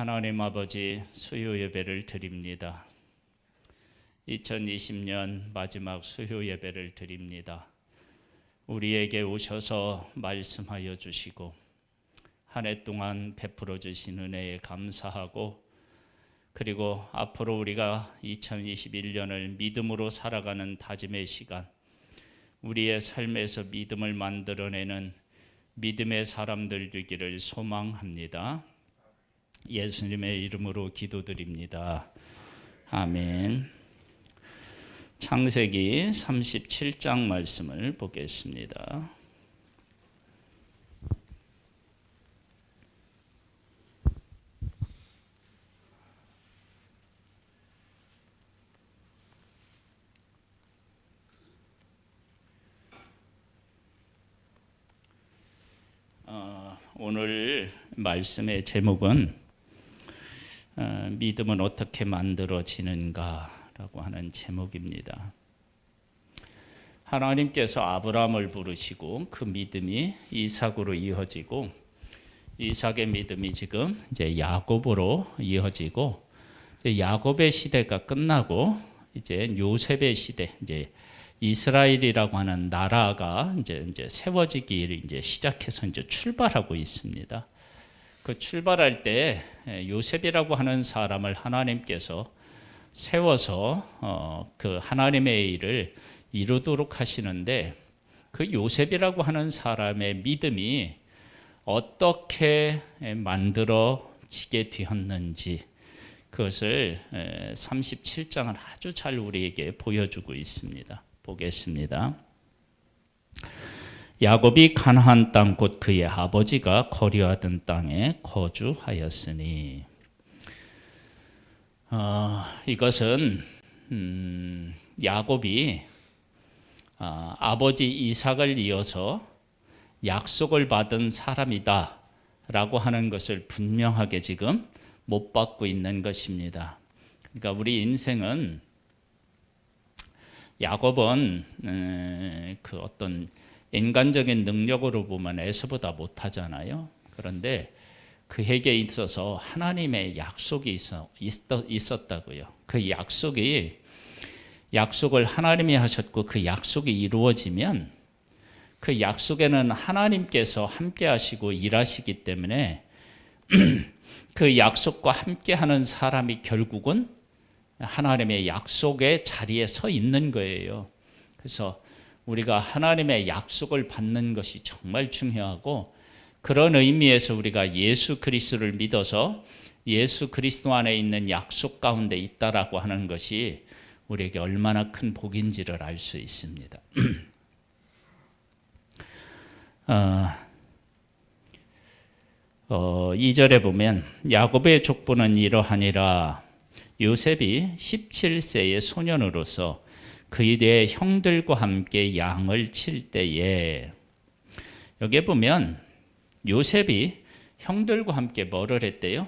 하나님 아버지 수요 예배를 드립니다. 2020년 마지막 수요 예배를 드립니다. 우리에게 오셔서 말씀하여 주시고 한 해 동안 베풀어 주신 은혜에 감사하고, 그리고 앞으로 우리가 2021년을 믿음으로 살아가는 다짐의 시간, 우리의 삶에서 믿음을 만들어내는 믿음의 사람들 되기를 소망합니다. 예수님의 이름으로 기도드립니다. 아멘. 창세기 37장 말씀을 보겠습니다. 오늘 말씀의 제목은 믿음은 어떻게 만들어지는가라고 하는 제목입니다. 하나님께서 아브라함을 부르시고 그 믿음이 이삭으로 이어지고, 이삭의 믿음이 지금 이제 야곱으로 이어지고, 이제 야곱의 시대가 끝나고 이제 요셉의 시대, 이제 이스라엘이라고 하는 나라가 이제 세워지기 이제 시작해서 이제 출발하고 있습니다. 그 출발할 때 요셉이라고 하는 사람을 하나님께서 세워서 그 하나님의 일을 이루도록 하시는데, 그 요셉이라고 하는 사람의 믿음이 어떻게 만들어지게 되었는지, 그것을 37장은 아주 잘 우리에게 보여주고 있습니다. 보겠습니다. 야곱이 가나안 땅 곧 그의 아버지가 거류하던 땅에 거주하였으니, 이것은 야곱이 아버지 이삭을 이어서 약속을 받은 사람이다 라고 하는 것을 분명하게 지금 못 받고 있는 것입니다. 그러니까 우리 인생은, 야곱은 그 어떤 인간적인 능력으로 보면 에서보다 못하잖아요. 그런데 그에게 있어서 하나님의 약속이 있었다고요. 그 약속을 하나님이 하셨고, 그 약속이 이루어지면 그 약속에는 하나님께서 함께 하시고 일하시기 때문에 그 약속과 함께 하는 사람이 결국은 하나님의 약속의 자리에 서 있는 거예요. 그래서 우리가 하나님의 약속을 받는 것이 정말 중요하고, 그런 의미에서 우리가 예수 그리스도를 믿어서 예수 그리스도 안에 있는 약속 가운데 있다라고 하는 것이 우리에게 얼마나 큰 복인지를 알 수 있습니다. 2절에 보면 야곱의 족보는 이러하니라. 요셉이 17세의 소년으로서 그의 형들과 함께 양을 칠 때에, 여기에 보면 요셉이 형들과 함께 뭐를 했대요?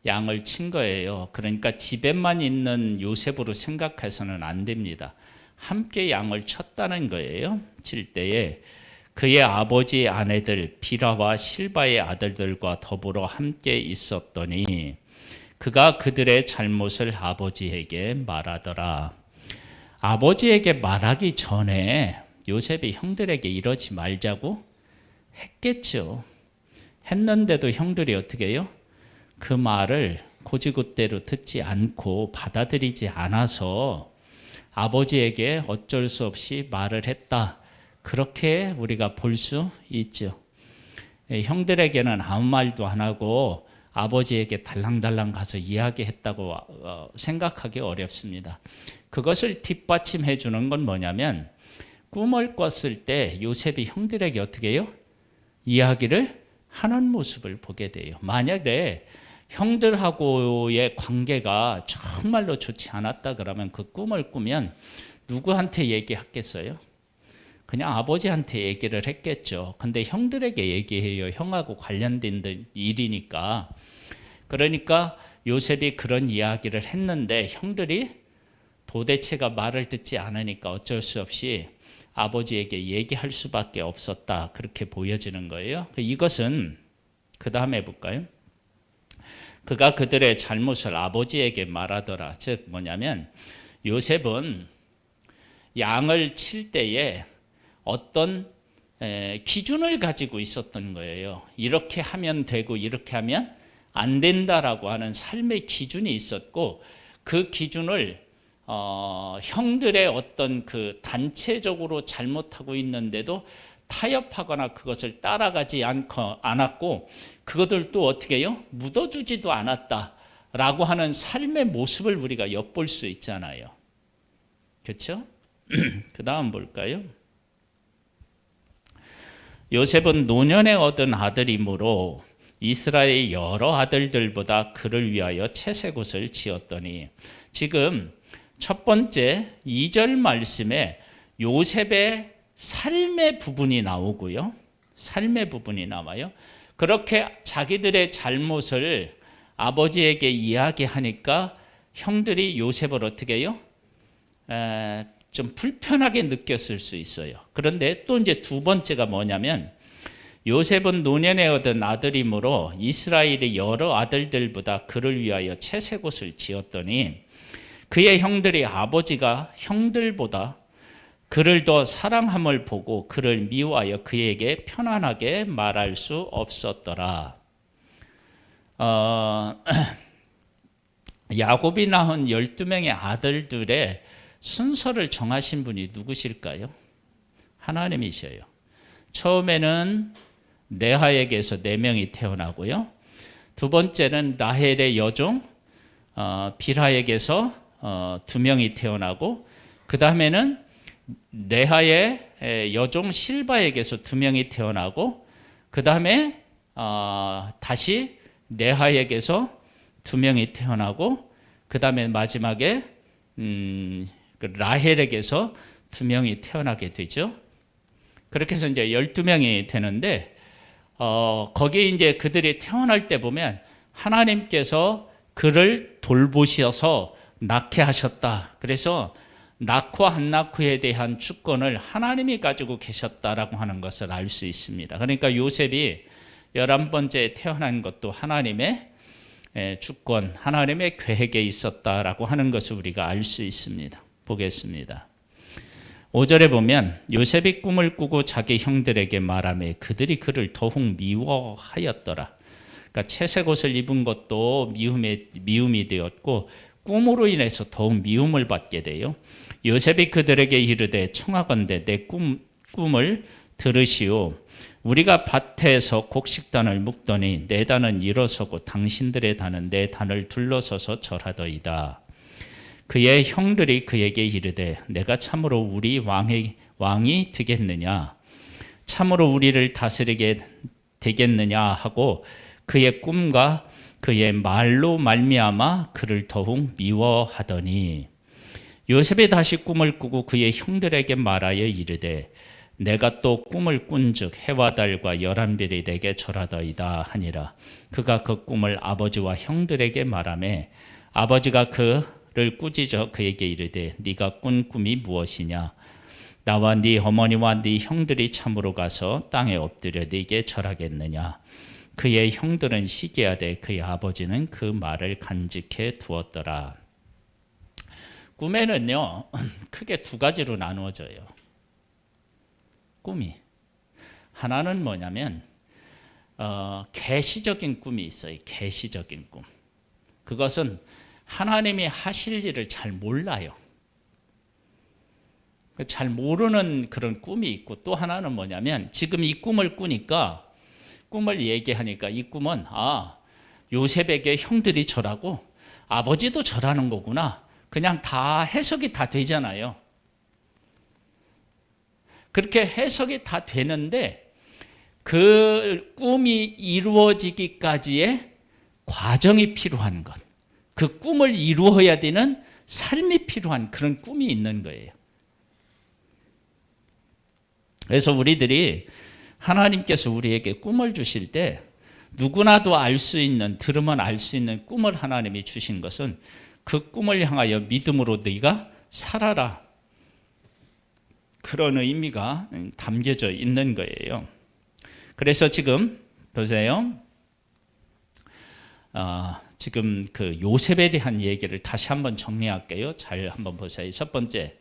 양을 친 거예요. 그러니까 집에만 있는 요셉으로 생각해서는 안 됩니다. 함께 양을 쳤다는 거예요. 칠 때에 그의 아버지의 아내들 비라와 실바의 아들들과 더불어 함께 있었더니 그가 그들의 잘못을 아버지에게 말하더라. 아버지에게 말하기 전에 요셉이 형들에게 이러지 말자고 했겠죠. 했는데도 형들이 어떻게 해요? 그 말을 고지굿대로 듣지 않고 받아들이지 않아서 아버지에게 어쩔 수 없이 말을 했다. 그렇게 우리가 볼 수 있죠. 형들에게는 아무 말도 안 하고 아버지에게 달랑달랑 가서 이야기했다고 생각하기 어렵습니다. 그것을 뒷받침해 주는 건 뭐냐면, 꿈을 꿨을 때 요셉이 형들에게 어떻게 해요? 이야기를 하는 모습을 보게 돼요. 만약에 형들하고의 관계가 정말로 좋지 않았다 그러면 그 꿈을 꾸면 누구한테 얘기했겠어요? 그냥 아버지한테 얘기를 했겠죠. 근데 형들에게 얘기해요. 형하고 관련된 일이니까. 그러니까 요셉이 그런 이야기를 했는데 형들이 도대체가 말을 듣지 않으니까 어쩔 수 없이 아버지에게 얘기할 수밖에 없었다. 그렇게 보여지는 거예요. 이것은 그 다음에 볼까요? 그가 그들의 잘못을 아버지에게 말하더라. 즉 뭐냐면 요셉은 양을 칠 때에 어떤 기준을 가지고 있었던 거예요. 이렇게 하면 되고 이렇게 하면 안 된다라고 하는 삶의 기준이 있었고, 그 기준을 형들의 어떤 그 단체적으로 잘못하고 있는데도 타협하거나 그것을 따라가지 않았고, 그것들도 어떻게 해요? 묻어주지도 않았다라고 하는 삶의 모습을 우리가 엿볼 수 있잖아요. 그렇죠? 그 다음 볼까요? 요셉은 노년에 얻은 아들이므로 이스라엘의 여러 아들들보다 그를 위하여 채색옷을 지었더니, 지금 첫 번째 2절 말씀에 요셉의 삶의 부분이 나오고요. 삶의 부분이 나와요. 그렇게 자기들의 잘못을 아버지에게 이야기하니까 형들이 요셉을 어떻게 해요? 좀 불편하게 느꼈을 수 있어요. 그런데 또 이제 두 번째가 뭐냐면, 요셉은 노년에 얻은 아들이므로 이스라엘의 여러 아들들보다 그를 위하여 채색옷을 지었더니, 그의 형들이 아버지가 형들보다 그를 더 사랑함을 보고 그를 미워하여 그에게 편안하게 말할 수 없었더라. 야곱이 낳은 12명의 아들들의 순서를 정하신 분이 누구실까요? 하나님이셔요. 처음에는 레아에게서 4명이 태어나고요. 두 번째는 라헬의 여종 빌하에게서 2명이 태어나고, 그 다음에는 레아의 여종 실바에게서 2명이 태어나고, 그 다음에 다시 레아에게서 2명이 태어나고, 그 다음에 마지막에 라헬에게서 2명이 태어나게 되죠. 그렇게 해서 이제 12명이 되는데, 거기에 이제 그들이 태어날 때 보면 하나님께서 그를 돌보셔서 낳게 하셨다. 그래서 낳고 안 낳고에 대한 주권을 하나님이 가지고 계셨다라고 하는 것을 알 수 있습니다. 그러니까 요셉이 11번째 태어난 것도 하나님의 주권, 하나님의 계획에 있었다라고 하는 것을 우리가 알 수 있습니다. 보겠습니다. 5절에 보면 요셉이 꿈을 꾸고 자기 형들에게 말하며 그들이 그를 더욱 미워하였더라. 그러니까 채색옷을 입은 것도 미움이 되었고, 꿈으로 인해서 더욱 미움을 받게 돼요. 요셉이 그들에게 이르되 청하건대 내 꿈을 들으시오. 우리가 밭에서 곡식단을 묶더니 내 단은 일어서고 당신들의 단은 내 단을 둘러서서 절하더이다. 그의 형들이 그에게 이르되 내가 참으로 우리 왕이 되겠느냐, 참으로 우리를 다스리게 되겠느냐 하고 그의 꿈과 그의 말로 말미암아 그를 더욱 미워하더니, 요셉이 다시 꿈을 꾸고 그의 형들에게 말하여 이르되 내가 또 꿈을 꾼즉 해와 달과 11별이 내게 절하더이다 하니라. 그가 그 꿈을 아버지와 형들에게 말하매 아버지가 그를 꾸짖어 그에게 이르되 네가 꾼 꿈이 무엇이냐, 나와 네 어머니와 네 형들이 참으로 가서 땅에 엎드려 네게 절하겠느냐. 그의 형들은 시기하되 그의 아버지는 그 말을 간직해 두었더라. 꿈에는요 크게 두 가지로 나누어져요. 꿈이 하나는 뭐냐면 계시적인 꿈이 있어요. 계시적인 꿈. 그것은 하나님이 하실 일을 잘 몰라요. 잘 모르는 그런 꿈이 있고, 또 하나는 뭐냐면 지금 이 꿈을 꾸니까, 꿈을 얘기하니까 이 꿈은 요셉에게 형들이 절하고 아버지도 절하는 거구나, 그냥 다 해석이 다 되잖아요. 그렇게 해석이 다 되는데 그 꿈이 이루어지기까지의 과정이 필요한 것, 그 꿈을 이루어야 되는 삶이 필요한 그런 꿈이 있는 거예요. 그래서 우리들이 하나님께서 우리에게 꿈을 주실 때 누구나도 알 수 있는, 들으면 알 수 있는 꿈을 하나님이 주신 것은 그 꿈을 향하여 믿음으로 네가 살아라, 그런 의미가 담겨져 있는 거예요. 그래서 지금 보세요. 지금 그 요셉에 대한 얘기를 다시 한번 정리할게요. 잘 한번 보세요. 첫 번째,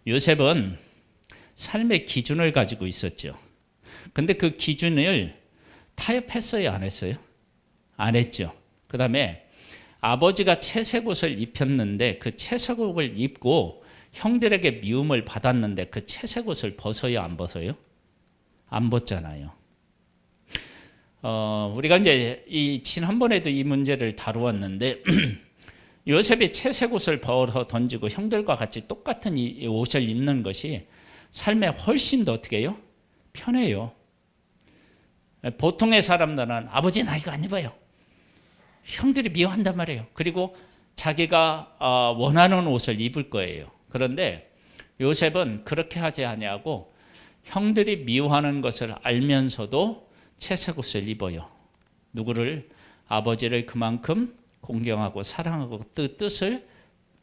요셉은 삶의 기준을 가지고 있었죠. 근데 그 기준을 타협했어요, 안 했어요? 안 했죠. 그 다음에 아버지가 채색옷을 입혔는데 그 채색옷을 입고 형들에게 미움을 받았는데 그 채색옷을 벗어요, 안 벗어요? 안 벗잖아요. 우리가 이제 지난번에도 이 문제를 다루었는데 요셉이 채색옷을 벗어 던지고 형들과 같이 똑같은 이 옷을 입는 것이 삶에 훨씬 더 어떻게 해요? 편해요. 보통의 사람들은 아버지 나 이거 안 입어요. 형들이 미워한단 말이에요. 그리고 자기가 원하는 옷을 입을 거예요. 그런데 요셉은 그렇게 하지 아니하고 형들이 미워하는 것을 알면서도 채색옷을 입어요. 누구를? 아버지를 그만큼 공경하고 사랑하고 뜻을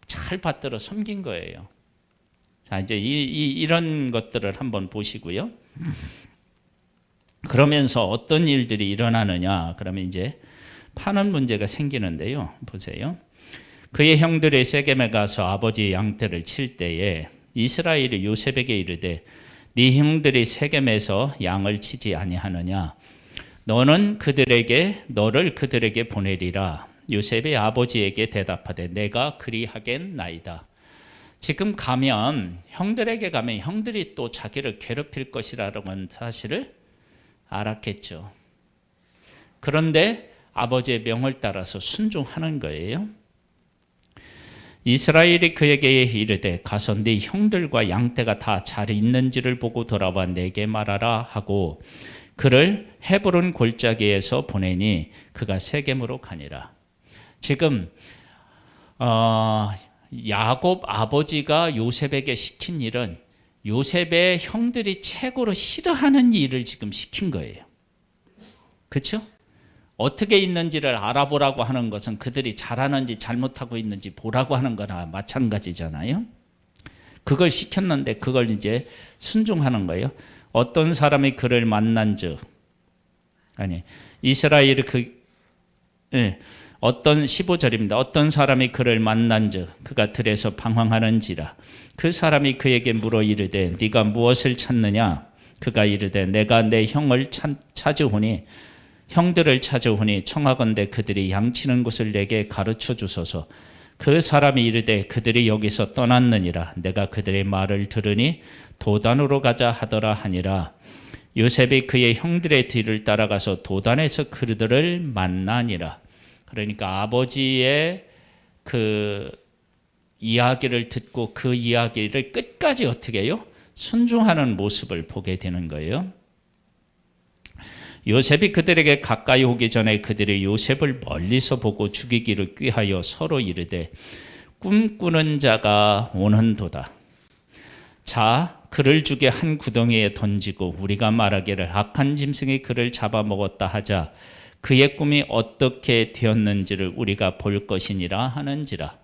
잘 받들어 섬긴 거예요. 자, 이제 이런 것들을 한번 보시고요. 그러면서 어떤 일들이 일어나느냐? 그러면 이제 파는 문제가 생기는데요. 보세요. 그의 형들이 세겜에 가서 아버지의 양떼를 칠 때에 이스라엘이 요셉에게 이르되 네 형들이 세겜에서 양을 치지 아니하느냐? 너를 그들에게 보내리라. 요셉의 아버지에게 대답하되 내가 그리하겠나이다. 지금 형들에게 가면 형들이 또 자기를 괴롭힐 것이라는 사실을 알았겠죠. 그런데 아버지의 명을 따라서 순종하는 거예요. 이스라엘이 그에게 이르되 가서 네 형들과 양떼가 다 잘 있는지를 보고 돌아와 내게 말하라 하고 그를 헤브론 골짜기에서 보내니 그가 세겜으로 가니라. 지금 야곱 아버지가 요셉에게 시킨 일은 요셉의 형들이 최고로 싫어하는 일을 지금 시킨 거예요. 그렇죠? 어떻게 있는지를 알아보라고 하는 것은 그들이 잘하는지 잘못하고 있는지 보라고 하는 거나 마찬가지잖아요. 그걸 시켰는데 그걸 이제 순종하는 거예요. 어떤 사람이 그를 만난즉 이스라엘이 어떤 15절입니다. 어떤 사람이 그를 만난즉 그가 들에서 방황하는지라. 그 사람이 그에게 물어 이르되 네가 무엇을 찾느냐? 그가 이르되 내가 내 형들을 찾아오니 청하건대 그들이 양치는 곳을 내게 가르쳐 주소서. 그 사람이 이르되 그들이 여기서 떠났느니라. 내가 그들의 말을 들으니 도단으로 가자 하더라 하니라. 요셉이 그의 형들의 뒤를 따라가서 도단에서 그들을 만나니라. 그러니까 아버지의 그 이야기를 듣고 그 이야기를 끝까지 어떻게 해요? 순종하는 모습을 보게 되는 거예요. 요셉이 그들에게 가까이 오기 전에 그들이 요셉을 멀리서 보고 죽이기를 꾀하여 서로 이르되 꿈꾸는 자가 오는도다. 자, 그를 죽여 한 구덩이에 던지고 우리가 말하기를 악한 짐승이 그를 잡아먹었다 하자. 그의 꿈이 어떻게 되었는지를 우리가 볼 것이니라 하는지라.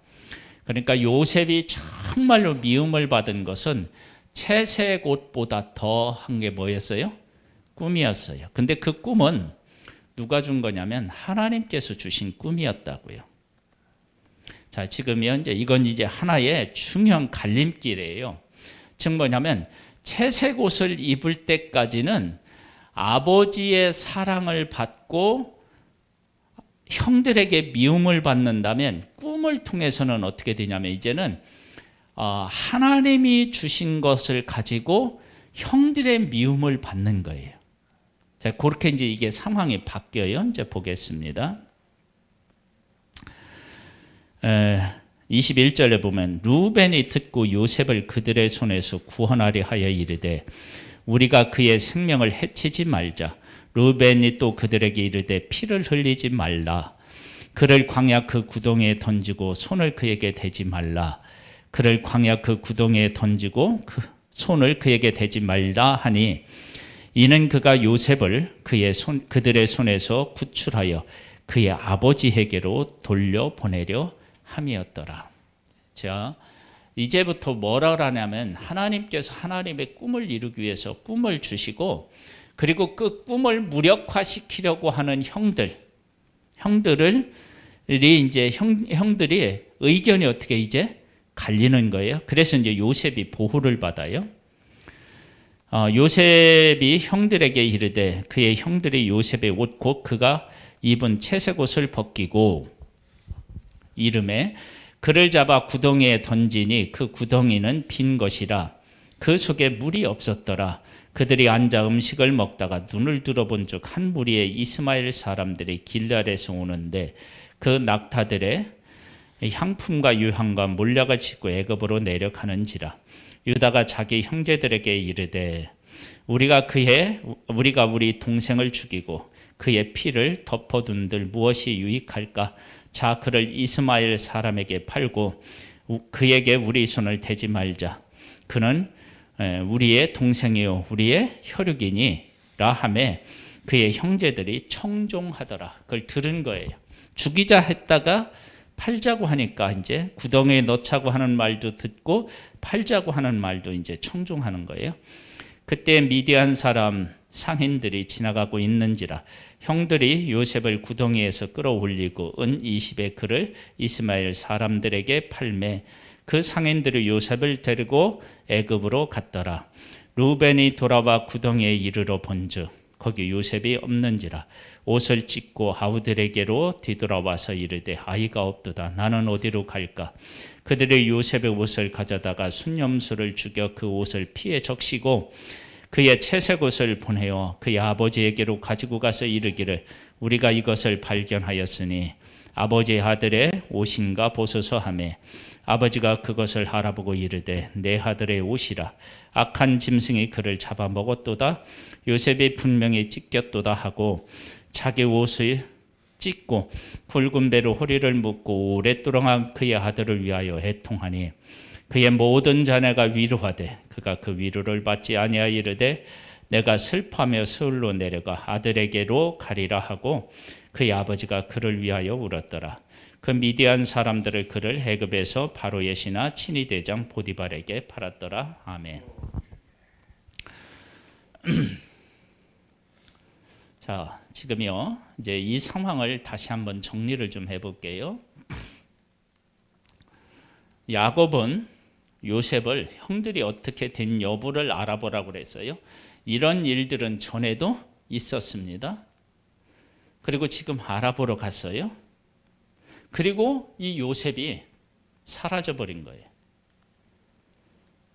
그러니까 요셉이 정말로 미움을 받은 것은 채색 옷보다 더 한 게 뭐였어요? 꿈이었어요. 근데 그 꿈은 누가 준 거냐면 하나님께서 주신 꿈이었다고요. 자, 지금요, 이건 이제 하나의 중요한 갈림길이에요. 즉 뭐냐면 채색 옷을 입을 때까지는 아버지의 사랑을 받고 형들에게 미움을 받는다면 꿈을 통해서는 어떻게 되냐면 이제는 하나님이 주신 것을 가지고 형들의 미움을 받는 거예요. 자, 그렇게 이제 이게 상황이 바뀌어요. 이제 보겠습니다. 21절에 보면 루벤이 듣고 요셉을 그들의 손에서 구원하려 하여 이르되 우리가 그의 생명을 해치지 말자. 루벤이 또 그들에게 이르되 피를 흘리지 말라. 그를 광야 그 구덩이에 던지고 손을 그에게 대지 말라. 그를 광야 그 구덩이에 던지고 손을 그에게 대지 말라 하니 이는 그가 요셉을 그들의 손에서 구출하여 그의 아버지에게로 돌려보내려 함이었더라. 자, 이제부터 뭐라 하냐면 하나님께서 하나님의 꿈을 이루기 위해서 꿈을 주시고 그리고 그 꿈을 무력화시키려고 하는 형들을 이제 형들이 의견이 어떻게 이제 갈리는 거예요. 그래서 이제 요셉이 보호를 받아요. 요셉이 형들에게 이르되 그의 형들이 요셉의 옷 곧 그가 입은 채색 옷을 벗기고 이름에 그를 잡아 구덩이에 던지니 그 구덩이는 빈 것이라 그 속에 물이 없었더라. 그들이 앉아 음식을 먹다가 눈을 들어본즉 한 무리의 이스마엘 사람들이 길랄에서 오는데 그 낙타들의 향품과 유향과 몰약을 싣고 애굽으로 내려가는지라. 유다가 자기 형제들에게 이르되 우리가 우리 동생을 죽이고 그의 피를 덮어둔들 무엇이 유익할까? 자, 그를 이스마엘 사람에게 팔고 그에게 우리 손을 대지 말자. 그는 우리의 동생이요 우리의 혈육이니라 하매 그의 형제들이 청종하더라. 그걸 들은 거예요. 죽이자 했다가 팔자고 하니까 이제 구덩이에 넣자고 하는 말도 듣고 팔자고 하는 말도 이제 청종하는 거예요. 그때 미디안 사람 상인들이 지나가고 있는지라 형들이 요셉을 구덩이에서 끌어올리고 은 20의 그를 이스마엘 사람들에게 팔매 그 상인들이 요셉을 데리고 애굽으로 갔더라. 루벤이 돌아와 구덩이에 이르러 본즉 거기 요셉이 없는지라 옷을 찢고 아우들에게로 뒤돌아와서 이르되 아이가 없도다. 나는 어디로 갈까? 그들이 요셉의 옷을 가져다가 순념수를 죽여 그 옷을 피에 적시고 그의 채색 옷을 보내어 그의 아버지에게로 가지고 가서 이르기를 우리가 이것을 발견하였으니 아버지의 아들의 옷인가 보소서 하매 아버지가 그것을 알아보고 이르되 내 아들의 옷이라. 악한 짐승이 그를 잡아먹었도다. 요셉이 분명히 찢겼도다 하고 자기 옷을 찢고 굵은 배로 허리를 묶고 오랫동안 그의 아들을 위하여 애통하니 그의 모든 자네가 위로하되 그가 그 위로를 받지 아니하 이르되 내가 슬퍼하며 스울로 내려가 아들에게로 가리라 하고 그의 아버지가 그를 위하여 울었더라. 그 미디안 사람들을 그를 애굽에서 바로의 신하 친위 대장 보디발에게 팔았더라. 아멘. 자, 지금요 이제 이 상황을 다시 한번 정리를 좀 해볼게요. 야곱은 요셉을 형들이 어떻게 된 여부를 알아보라고 그랬어요. 이런 일들은 전에도 있었습니다. 그리고 지금 알아보러 갔어요. 그리고 이 요셉이 사라져 버린 거예요.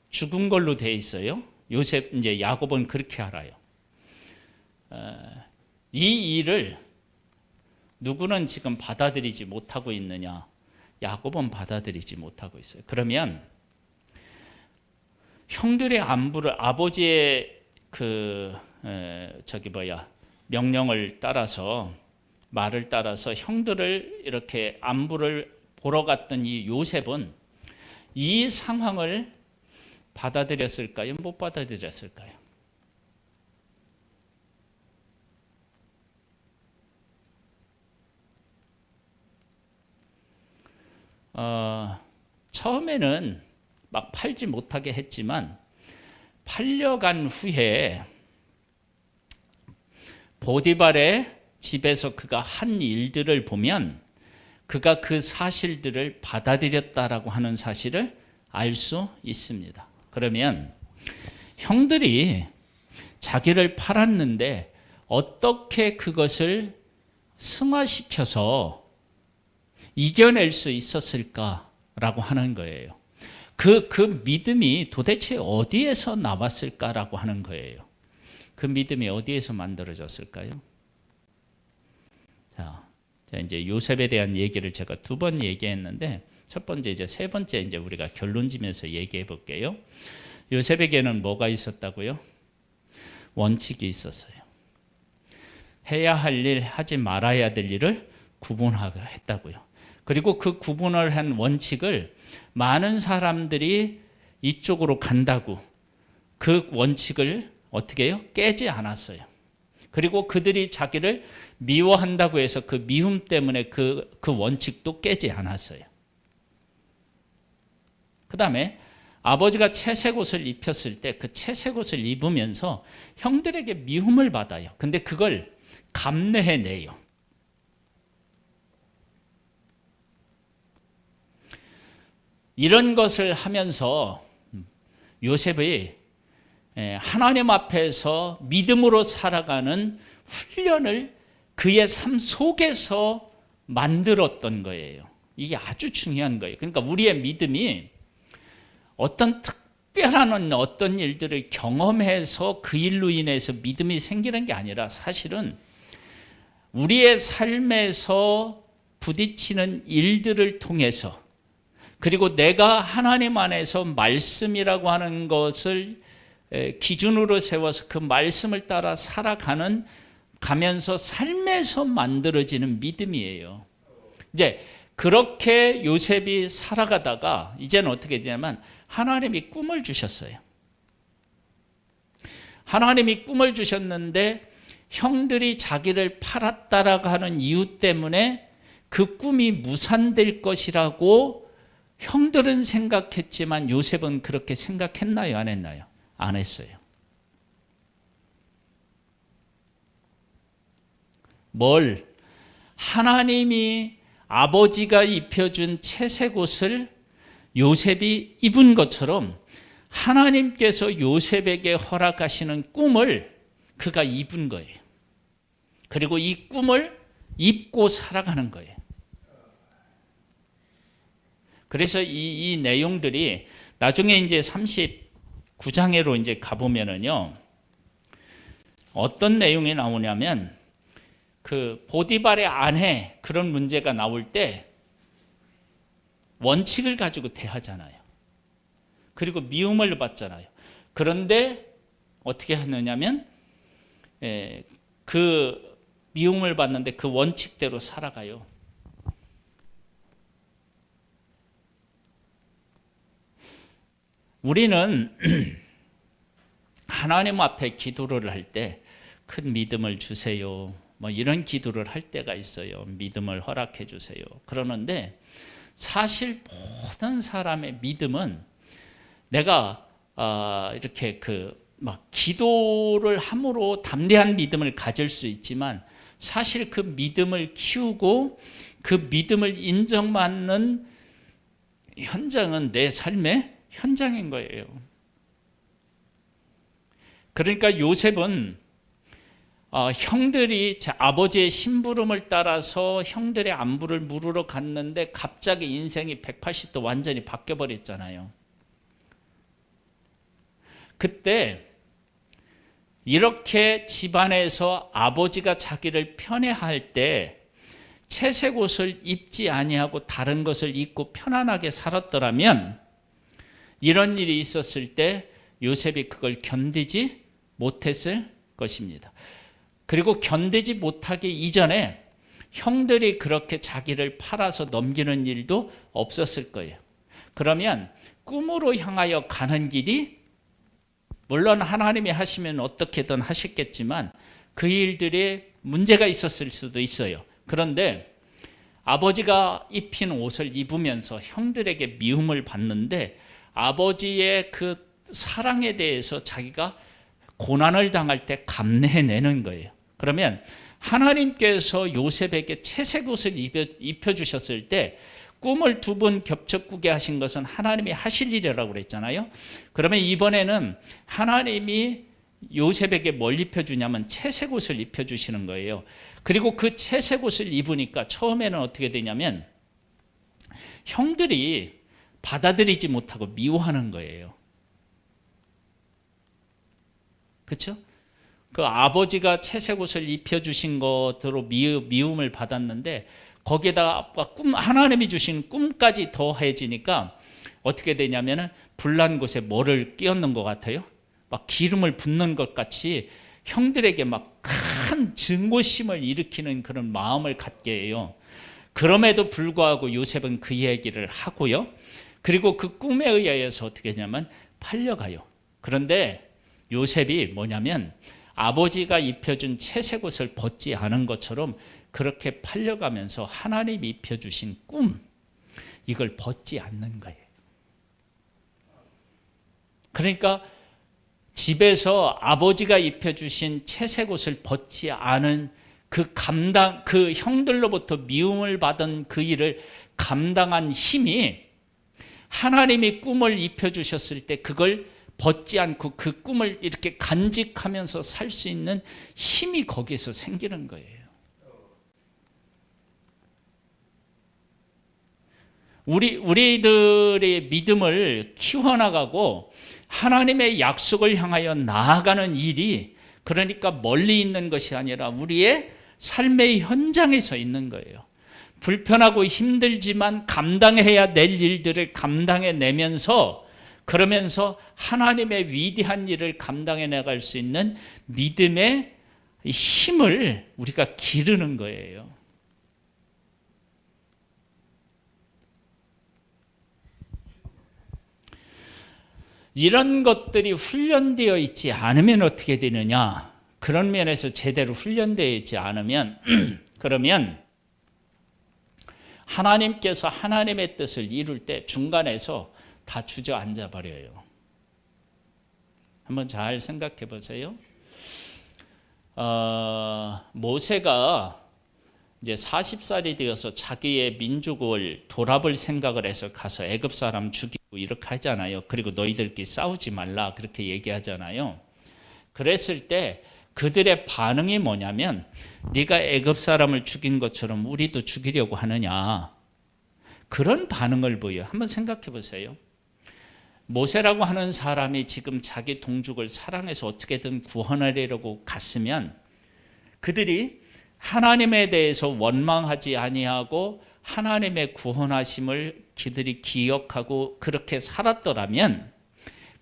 죽은 걸로 돼 있어요. 요셉 이제 야곱은 그렇게 알아요. 이 일을 누구는 지금 받아들이지 못하고 있느냐? 야곱은 받아들이지 못하고 있어요. 그러면 형들의 안부를 아버지의 명령을 따라서 말을 따라서 형들을 이렇게 안부를 보러 갔던 이 요셉은 이 상황을 받아들였을까요? 못 받아들였을까요? 처음에는 막 팔지 못하게 했지만 팔려간 후에 보디발의 집에서 그가 한 일들을 보면 그가 그 사실들을 받아들였다라고 하는 사실을 알 수 있습니다. 그러면 형들이 자기를 팔았는데 어떻게 그것을 승화시켜서 이겨낼 수 있었을까라고 하는 거예요. 그 믿음이 도대체 어디에서 나왔을까라고 하는 거예요. 그 믿음이 어디에서 만들어졌을까요? 자, 이제 요셉에 대한 얘기를 제가 2번 얘기했는데 첫 번째 이제 세 번째 이제 우리가 결론 지면서 얘기해 볼게요. 요셉에게는 뭐가 있었다고요? 원칙이 있었어요. 해야 할 일, 하지 말아야 될 일을 구분했다고요. 그리고 그 구분을 한 원칙을 많은 사람들이 이쪽으로 간다고 그 원칙을 어떻게 해요? 깨지 않았어요. 그리고 그들이 자기를 미워한다고 해서 그 미움 때문에 그 원칙도 깨지 않았어요. 그 다음에 아버지가 채색 옷을 입혔을 때 그 채색 옷을 입으면서 형들에게 미움을 받아요. 근데 그걸 감내해내요. 이런 것을 하면서 요셉이 하나님 앞에서 믿음으로 살아가는 훈련을 그의 삶 속에서 만들었던 거예요. 이게 아주 중요한 거예요. 그러니까 우리의 믿음이 어떤 특별한 어떤 일들을 경험해서 그 일로 인해서 믿음이 생기는 게 아니라 사실은 우리의 삶에서 부딪히는 일들을 통해서, 그리고 내가 하나님 안에서 말씀이라고 하는 것을 기준으로 세워서 그 말씀을 따라 살아가는 가면서 삶에서 만들어지는 믿음이에요. 이제 그렇게 요셉이 살아가다가 이제는 어떻게 되냐면 하나님이 꿈을 주셨어요. 하나님이 꿈을 주셨는데 형들이 자기를 팔았다라고 하는 이유 때문에 그 꿈이 무산될 것이라고 형들은 생각했지만 요셉은 그렇게 생각했나요? 안 했나요? 안 했어요. 하나님이 아버지가 입혀준 채색 옷을 요셉이 입은 것처럼 하나님께서 요셉에게 허락하시는 꿈을 그가 입은 거예요. 그리고 이 꿈을 입고 살아가는 거예요. 그래서 이 내용들이 나중에 이제 39장에로 이제 가보면은요, 어떤 내용이 나오냐면, 그 보디발의 아내 그런 문제가 나올 때 원칙을 가지고 대하잖아요. 그리고 미움을 받잖아요. 그런데 어떻게 하느냐면 그 미움을 받는데 그 원칙대로 살아가요. 우리는 하나님 앞에 기도를 할 때 큰 믿음을 주세요, 뭐 이런 기도를 할 때가 있어요. 믿음을 허락해 주세요. 그러는데 사실 모든 사람의 믿음은 내가 이렇게 막 기도를 함으로 담대한 믿음을 가질 수 있지만 사실 그 믿음을 키우고 그 믿음을 인정받는 현장은 내 삶의 현장인 거예요. 그러니까 요셉은 형들이 아버지의 심부름을 따라서 형들의 안부를 물으러 갔는데 갑자기 인생이 180도 완전히 바뀌어버렸잖아요. 그때 이렇게 집안에서 아버지가 자기를 편애할 때 채색 옷을 입지 아니하고 다른 것을 입고 편안하게 살았더라면 이런 일이 있었을 때 요셉이 그걸 견디지 못했을 것입니다. 그리고 견디지 못하기 이전에 형들이 그렇게 자기를 팔아서 넘기는 일도 없었을 거예요. 그러면 꿈으로 향하여 가는 길이, 물론 하나님이 하시면 어떻게든 하셨겠지만 그 일들이 문제가 있었을 수도 있어요. 그런데 아버지가 입힌 옷을 입으면서 형들에게 미움을 받는데 아버지의 그 사랑에 대해서 자기가 고난을 당할 때 감내해내는 거예요. 그러면 하나님께서 요셉에게 채색 옷을 입혀주셨을 때 꿈을 두 번 겹쳐꾸게 하신 것은 하나님이 하실 일이라고 그랬잖아요. 그러면 이번에는 하나님이 요셉에게 뭘 입혀주냐면 채색 옷을 입혀주시는 거예요. 그리고 그 채색 옷을 입으니까 처음에는 어떻게 되냐면 형들이 받아들이지 못하고 미워하는 거예요. 그렇죠? 그 아버지가 채색 옷을 입혀주신 것으로 미움을 받았는데 거기에다가 하나님이 주신 꿈까지 더해지니까 어떻게 되냐면 불난 곳에 뭐를 끼얹는 것 같아요? 막 기름을 붓는 것 같이 형들에게 막 큰 증오심을 일으키는 그런 마음을 갖게 해요. 그럼에도 불구하고 요셉은 그 얘기를 하고요. 그리고 그 꿈에 의해서 어떻게 되냐면 팔려가요. 그런데 요셉이 뭐냐면 아버지가 입혀준 채색 옷을 벗지 않은 것처럼 그렇게 팔려가면서 하나님이 입혀주신 꿈, 이걸 벗지 않는 거예요. 그러니까 집에서 아버지가 입혀주신 채색 옷을 벗지 않은 그 형들로부터 미움을 받은 그 일을 감당한 힘이 하나님이 꿈을 입혀주셨을 때 그걸 벗지 않고 그 꿈을 이렇게 간직하면서 살 수 있는 힘이 거기서 생기는 거예요. 우리들의 믿음을 키워나가고 하나님의 약속을 향하여 나아가는 일이 그러니까 멀리 있는 것이 아니라 우리의 삶의 현장에서 있는 거예요. 불편하고 힘들지만 감당해야 될 일들을 감당해내면서 그러면서 하나님의 위대한 일을 감당해 나갈 수 있는 믿음의 힘을 우리가 기르는 거예요. 이런 것들이 훈련되어 있지 않으면 어떻게 되느냐? 그런 면에서 제대로 훈련되어 있지 않으면 그러면 하나님께서 하나님의 뜻을 이룰 때 중간에서 다 주저앉아 버려요. 한번 잘 생각해 보세요. 모세가 이제 40살이 되어서 자기의 민족을 돌아볼 생각을 해서 가서 애굽 사람 죽이고 이렇게 하잖아요. 그리고 너희들끼리 싸우지 말라 그렇게 얘기하잖아요. 그랬을 때 그들의 반응이 뭐냐면 네가 애굽 사람을 죽인 것처럼 우리도 죽이려고 하느냐, 그런 반응을 보여요. 한번 생각해 보세요. 모세라고 하는 사람이 지금 자기 동족을 사랑해서 어떻게든 구원하려고 갔으면 그들이 하나님에 대해서 원망하지 아니하고 하나님의 구원하심을 그들이 기억하고 그렇게 살았더라면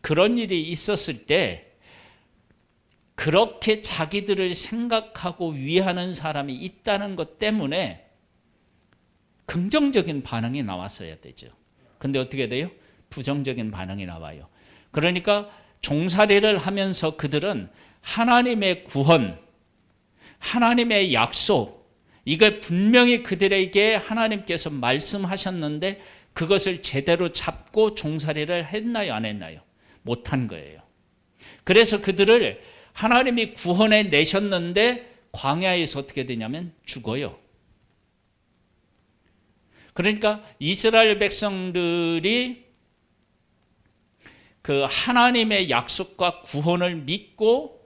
그런 일이 있었을 때 그렇게 자기들을 생각하고 위하는 사람이 있다는 것 때문에 긍정적인 반응이 나왔어야 되죠. 근데 어떻게 돼요? 부정적인 반응이 나와요. 그러니까 종살이를 하면서 그들은 하나님의 구원, 하나님의 약속, 이걸 분명히 그들에게 하나님께서 말씀하셨는데 그것을 제대로 잡고 종살이를 했나요? 안 했나요? 못한 거예요. 그래서 그들을 하나님이 구원해 내셨는데 광야에서 어떻게 되냐면 죽어요. 그러니까 이스라엘 백성들이 그 하나님의 약속과 구원을 믿고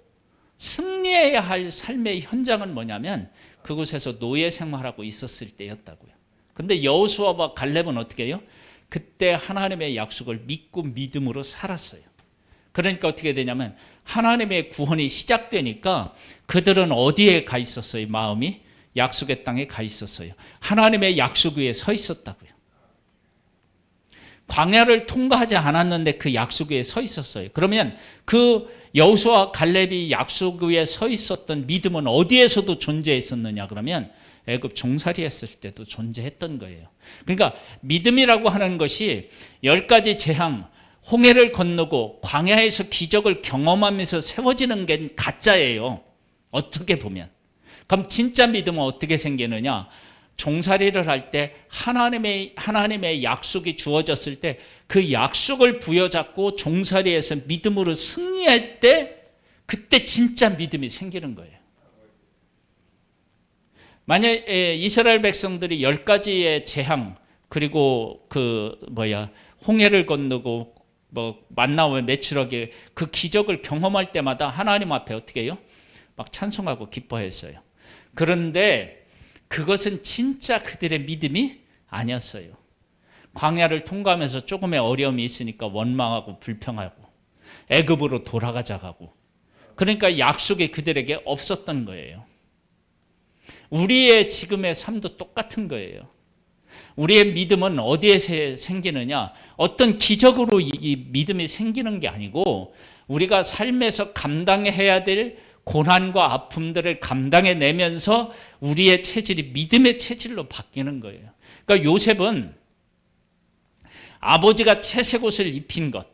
승리해야 할 삶의 현장은 뭐냐면 그곳에서 노예 생활하고 있었을 때였다고요. 근데 여호수아와 갈렙은 어떻게 해요? 그때 하나님의 약속을 믿고 믿음으로 살았어요. 그러니까 어떻게 되냐면 하나님의 구원이 시작되니까 그들은 어디에 가 있었어요? 마음이 약속의 땅에 가 있었어요. 하나님의 약속 위에 서 있었다고요. 광야를 통과하지 않았는데 그 약속 위에 서 있었어요. 그러면 그 여호수아 갈렙이 약속 위에 서 있었던 믿음은 어디에서도 존재했었느냐? 그러면 애굽 종살이 했을 때도 존재했던 거예요. 그러니까 믿음이라고 하는 것이 10가지 재앙, 홍해를 건너고 광야에서 기적을 경험하면서 세워지는 게 가짜예요. 어떻게 보면. 그럼 진짜 믿음은 어떻게 생기느냐? 종살이를 할 때 하나님의 약속이 주어졌을 때 그 약속을 부여잡고 종살이에서 믿음으로 승리할 때 그때 진짜 믿음이 생기는 거예요. 만약에 이스라엘 백성들이 10가지의 재앙 그리고 홍해를 건너고 만나와 메추라기 그 기적을 경험할 때마다 하나님 앞에 어떻게 해요? 막 찬송하고 기뻐했어요. 그런데 그것은 진짜 그들의 믿음이 아니었어요. 광야를 통과하면서 조금의 어려움이 있으니까 원망하고 불평하고 애굽으로 돌아가자고. 그러니까 약속이 그들에게 없었던 거예요. 우리의 지금의 삶도 똑같은 거예요. 우리의 믿음은 어디에 생기느냐? 어떤 기적으로 이 믿음이 생기는 게 아니고 우리가 삶에서 감당해야 될 고난과 아픔들을 감당해내면서 우리의 체질이 믿음의 체질로 바뀌는 거예요. 그러니까 요셉은 아버지가 채색 옷을 입힌 것,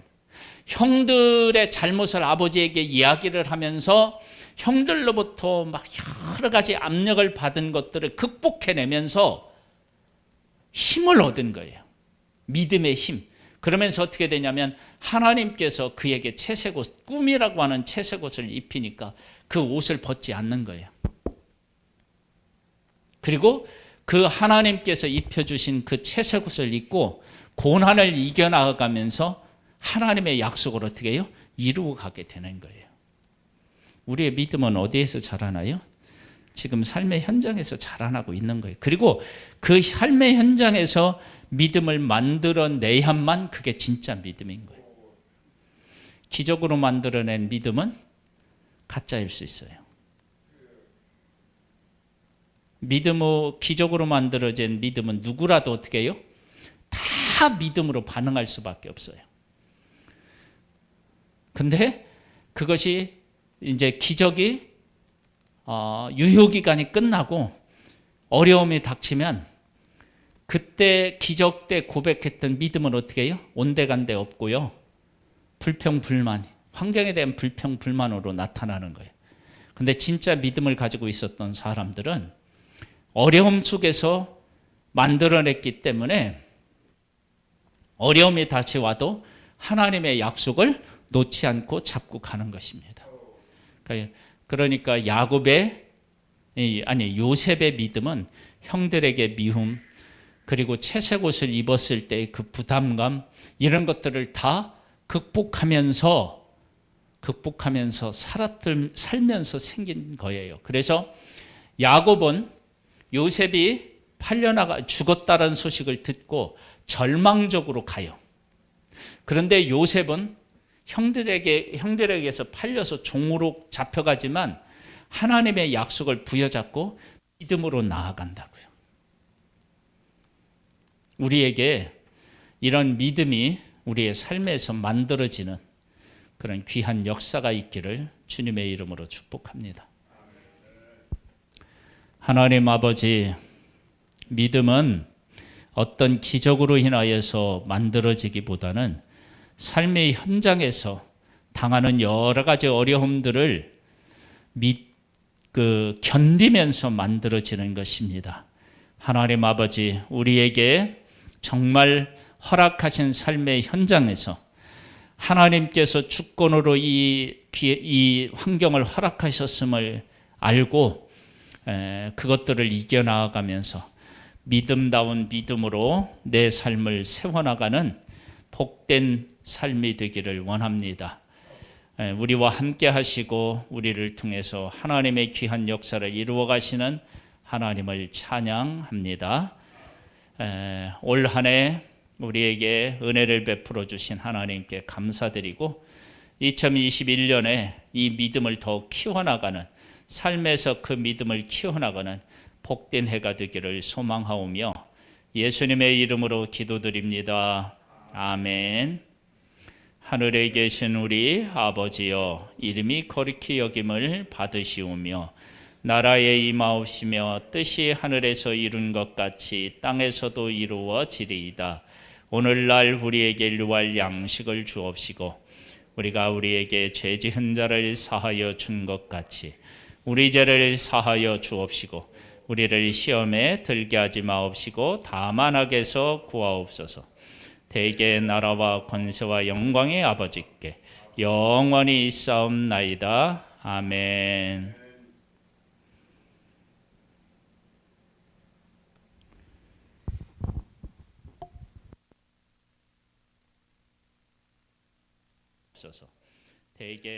형들의 잘못을 아버지에게 이야기를 하면서 형들로부터 막 여러 가지 압력을 받은 것들을 극복해내면서 힘을 얻은 거예요. 믿음의 힘. 그러면서 어떻게 되냐면 하나님께서 그에게 채색 옷, 꿈이라고 하는 채색 옷을 입히니까 그 옷을 벗지 않는 거예요. 그리고 그 하나님께서 입혀주신 그 채색옷을 입고 고난을 이겨나가면서 하나님의 약속을 어떻게 해요? 이루어 가게 되는 거예요. 우리의 믿음은 어디에서 자라나요? 지금 삶의 현장에서 자라나고 있는 거예요. 그리고 그 삶의 현장에서 믿음을 만들어내야만 그게 진짜 믿음인 거예요. 기적으로 만들어낸 믿음은 가짜일 수 있어요. 기적으로 만들어진 믿음은 누구라도 어떻게 해요? 다 믿음으로 반응할 수밖에 없어요. 근데 그것이 이제 기적이 유효기간이 끝나고 어려움이 닥치면 그때 기적 때 고백했던 믿음은 어떻게 해요? 온데간데 없고요. 불평불만, 환경에 대한 불평불만으로 나타나는 거예요. 근데 진짜 믿음을 가지고 있었던 사람들은 어려움 속에서 만들어냈기 때문에 어려움이 다시 와도 하나님의 약속을 놓지 않고 잡고 가는 것입니다. 그러니까 요셉의 믿음은 형들에게 미움, 그리고 채색옷을 입었을 때 그 부담감, 이런 것들을 다 극복하면서 살면서 생긴 거예요. 그래서 야곱은 요셉이 죽었다는 소식을 듣고 절망적으로 가요. 그런데 요셉은 형들에게서 팔려서 종으로 잡혀가지만 하나님의 약속을 부여잡고 믿음으로 나아간다고요. 우리에게 이런 믿음이 우리의 삶에서 만들어지는 그런 귀한 역사가 있기를 주님의 이름으로 축복합니다. 하나님 아버지, 믿음은 어떤 기적으로 인하여서 만들어지기보다는 삶의 현장에서 당하는 여러 가지 어려움들을 견디면서 만들어지는 것입니다. 하나님 아버지, 우리에게 정말 허락하신 삶의 현장에서 하나님께서 주권으로 이 환경을 허락하셨음을 알고 그것들을 이겨나가면서 믿음다운 믿음으로 내 삶을 세워나가는 복된 삶이 되기를 원합니다. 우리와 함께 하시고 우리를 통해서 하나님의 귀한 역사를 이루어 가시는 하나님을 찬양합니다. 올 한 해 우리에게 은혜를 베풀어 주신 하나님께 감사드리고 2021년에 이 믿음을 더욱 키워나가는, 삶에서 그 믿음을 키워나가는 복된 해가 되기를 소망하오며 예수님의 이름으로 기도드립니다. 아멘. 하늘에 계신 우리 아버지여, 이름이 거룩히 여김을 받으시오며 나라에 임하옵시며 뜻이 하늘에서 이룬 것 같이 땅에서도 이루어지리이다. 오늘날 우리에게 일용할 양식을 주옵시고 우리가 우리에게 죄 지은 자를 사하여 준 것 같이 우리 죄를 사하여 주옵시고 우리를 시험에 들게 하지 마옵시고 다만 악에서 구하옵소서. 대개 나라와 권세와 영광의 아버지께 영원히 있사옵나이다. 아멘. 대개